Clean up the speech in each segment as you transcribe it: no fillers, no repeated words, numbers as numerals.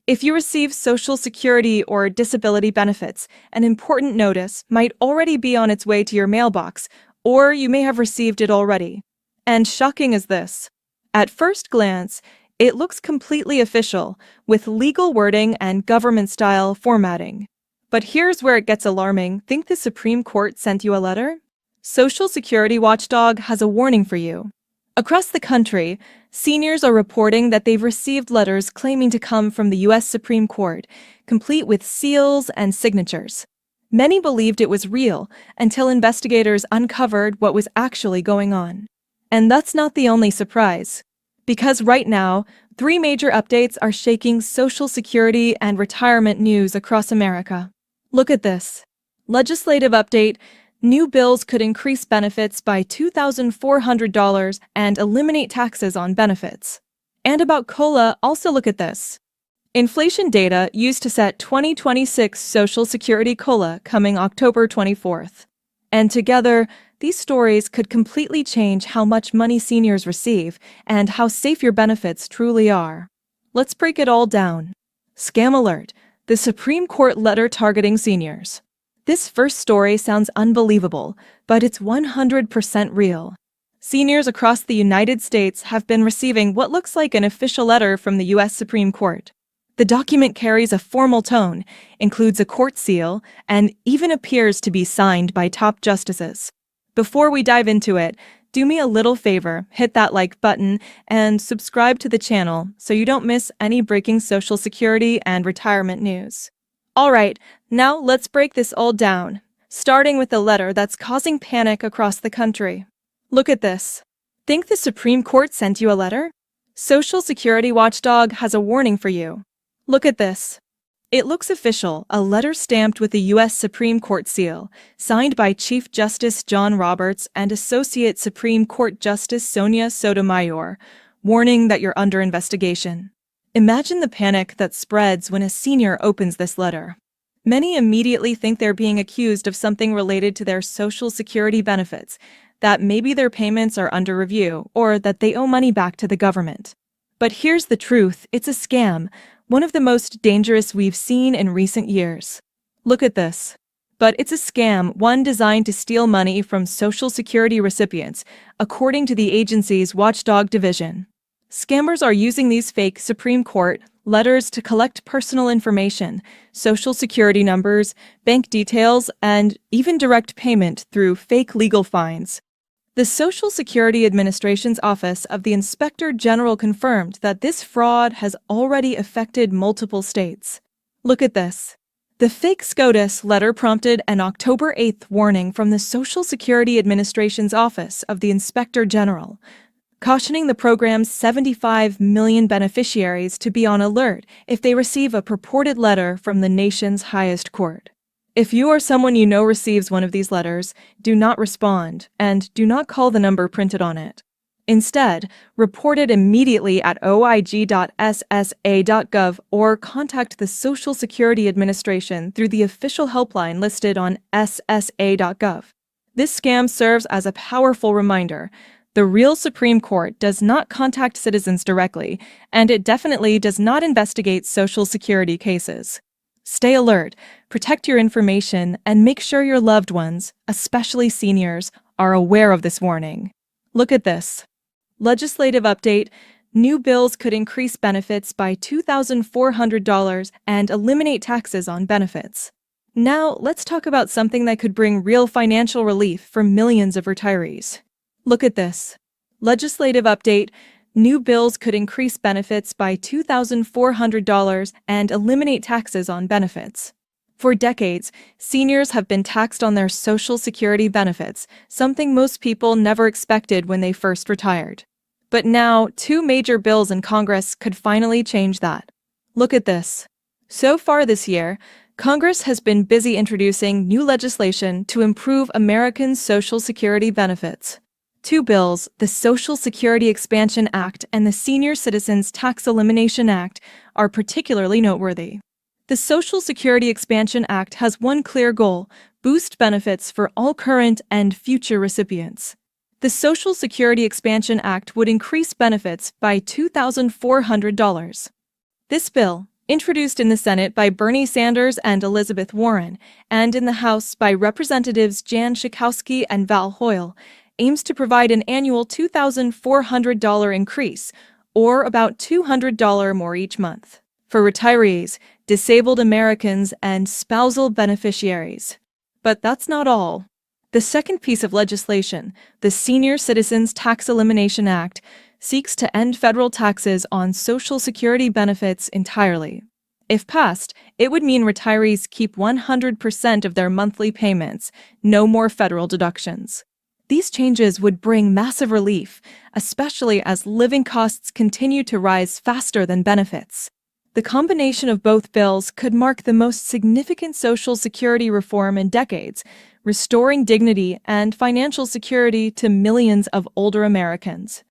If you receive Social Security or disability benefits, an important notice might already be on its way to your mailbox, or you may have received it already. And shocking as this, at first glance, it looks completely official, with legal wording and government-style formatting. But here's where it gets alarming. Think the Supreme Court sent you a letter? Social Security Watchdog has a warning for you. Across the country, seniors are reporting that they've received letters claiming to come from the U.S. Supreme Court, complete with seals and signatures. Many believed it was real until investigators uncovered what was actually going on. And that's not the only surprise. Because right now, 3 major updates are shaking Social Security and retirement news across America. Look at this. Legislative update: new bills could increase benefits by $2,400 and eliminate taxes on benefits. And about COLA, also look at this. Inflation data used to set 2026 Social Security COLA coming October 24th. And together, these stories could completely change how much money seniors receive and how safe your benefits truly are. Let's break it all down. Scam alert: the Supreme Court letter targeting seniors. This first story sounds unbelievable, but it's 100% real. Seniors across the United States have been receiving what looks like an official letter from the U.S. Supreme Court. The document carries a formal tone, includes a court seal, and even appears to be signed by top justices. Before we dive into it, do me a little favor, hit that like button and subscribe to the channel so you don't miss any breaking Social Security and retirement news. Alright, now let's break this all down, starting with the letter that's causing panic across the country. Look at this. Think the Supreme Court sent you a letter? Social Security Watchdog has a warning for you. Look at this. It looks official, a letter stamped with the U.S. Supreme Court seal, signed by Chief Justice John Roberts and Associate Supreme Court Justice Sonia Sotomayor, warning that you're under investigation. Imagine the panic that spreads when a senior opens this letter. Many immediately think they're being accused of something related to their Social Security benefits, that maybe their payments are under review, or that they owe money back to the government. But here's the truth: it's a scam, one of the most dangerous we've seen in recent years. Look at this. But it's a scam, one designed to steal money from Social Security recipients, according to the agency's Watchdog division. Scammers are using these fake Supreme Court letters to collect personal information, Social Security numbers, bank details, and even direct payment through fake legal fines. The Social Security Administration's Office of the Inspector General confirmed that this fraud has already affected multiple states. Look at this. The fake SCOTUS letter prompted an October 8th warning from the Social Security Administration's Office of the Inspector General, cautioning the program's 75 million beneficiaries to be on alert if they receive a purported letter from the nation's highest court. If you or someone you know receives one of these letters, do not respond and do not call the number printed on it. Instead, report it immediately at oig.ssa.gov or contact the Social Security Administration through the official helpline listed on SSA.gov. This scam serves as a powerful reminder. The real Supreme Court does not contact citizens directly, and it definitely does not investigate Social Security cases. Stay alert, protect your information, and make sure your loved ones, especially seniors, are aware of this warning. Look at this. Legislative update: new bills could increase benefits by $2,400 and eliminate taxes on benefits. Now, let's talk about something that could bring real financial relief for millions of retirees. Look at this. Legislative update: new bills could increase benefits by $2,400 and eliminate taxes on benefits. For decades, seniors have been taxed on their Social Security benefits, something most people never expected when they first retired. But now, 2 major bills in Congress could finally change that. Look at this. So far this year, Congress has been busy introducing new legislation to improve Americans' Social Security benefits. 2 bills, the Social Security Expansion Act and the Senior Citizens Tax Elimination Act, are particularly noteworthy. The Social Security Expansion Act has one clear goal: boost benefits for all current and future recipients. The Social Security Expansion Act would increase benefits by $2,400. This bill, Introduced in the Senate by Bernie Sanders and Elizabeth Warren, and in the House by Representatives Jan Schakowsky and Val Hoyle, aims to provide an annual $2,400 increase, or about $200 more each month, for retirees, disabled Americans, and spousal beneficiaries. But that's not all. The second piece of legislation, the Senior Citizens Tax Elimination Act, seeks to end federal taxes on Social Security benefits entirely. If passed, it would mean retirees keep 100% of their monthly payments, no more federal deductions. These changes would bring massive relief, especially as living costs continue to rise faster than benefits. The combination of both bills could mark the most significant Social Security reform in decades, restoring dignity and financial security to millions of older Americans.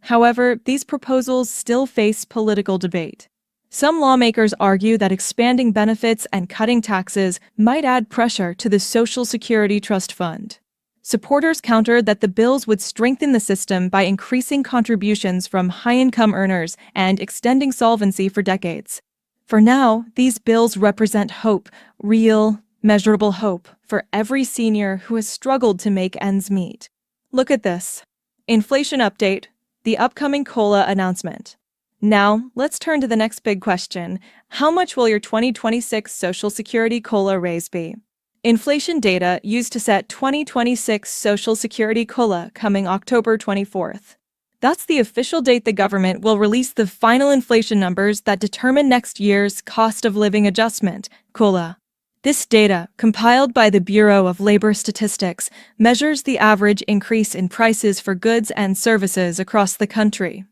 However, these proposals still face political debate. Some lawmakers argue that expanding benefits and cutting taxes might add pressure to the Social Security Trust Fund. Supporters countered that the bills would strengthen the system by increasing contributions from high-income earners and extending solvency for decades. For now, these bills represent hope, real, measurable hope, for every senior who has struggled to make ends meet. Look at this. Inflation update, the upcoming COLA announcement. Now, let's turn to the next big question. How much will your 2026 Social Security COLA raise be? Inflation data used to set 2026 Social Security COLA coming October 24th. That's the official date the government will release the final inflation numbers that determine next year's cost of living adjustment, COLA. This data, compiled by the Bureau of Labor Statistics, measures the average increase in prices for goods and services across the country.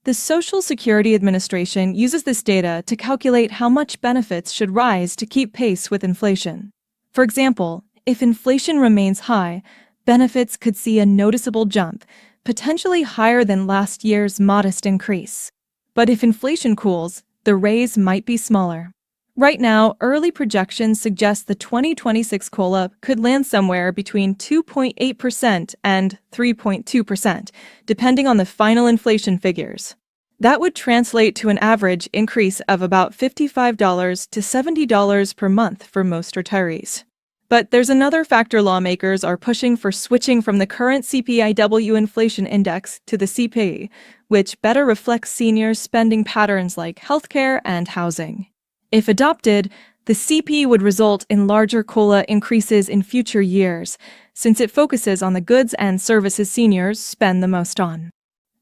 The Social Security Administration uses this data to calculate how much benefits should rise to keep pace with inflation. For example, if inflation remains high, benefits could see a noticeable jump, potentially higher than last year's modest increase. But if inflation cools, the raise might be smaller. Right now, early projections suggest the 2026 COLA could land somewhere between 2.8% and 3.2%, depending on the final inflation figures. That would translate to an average increase of about $55 to $70 per month for most retirees. But there's another factor lawmakers are pushing for: switching from the current CPIW inflation index to the CPI, which better reflects seniors' spending patterns like healthcare and housing. If adopted, the CPI would result in larger COLA increases in future years, since it focuses on the goods and services seniors spend the most on.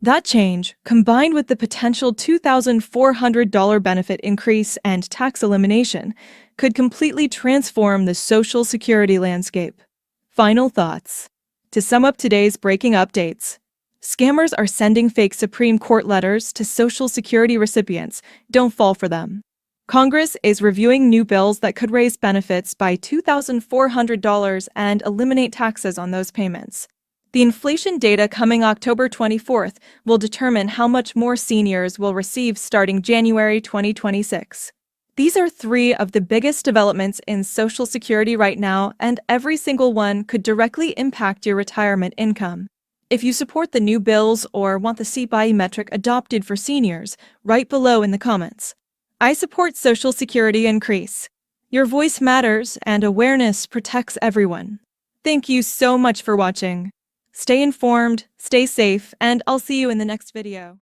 That change, combined with the potential $2,400 benefit increase and tax elimination, could completely transform the Social Security landscape. Final thoughts. To sum up today's breaking updates, scammers are sending fake Supreme Court letters to Social Security recipients. Don't fall for them. Congress is reviewing new bills that could raise benefits by $2,400 and eliminate taxes on those payments. The inflation data coming October 24th will determine how much more seniors will receive starting January 2026. These are three of the biggest developments in Social Security right now, and every single one could directly impact your retirement income. If you support the new bills or want the CPI metric adopted for seniors, write below in the comments. I support Social Security increase. Your voice matters, and awareness protects everyone. Thank you so much for watching. Stay informed, stay safe, and I'll see you in the next video.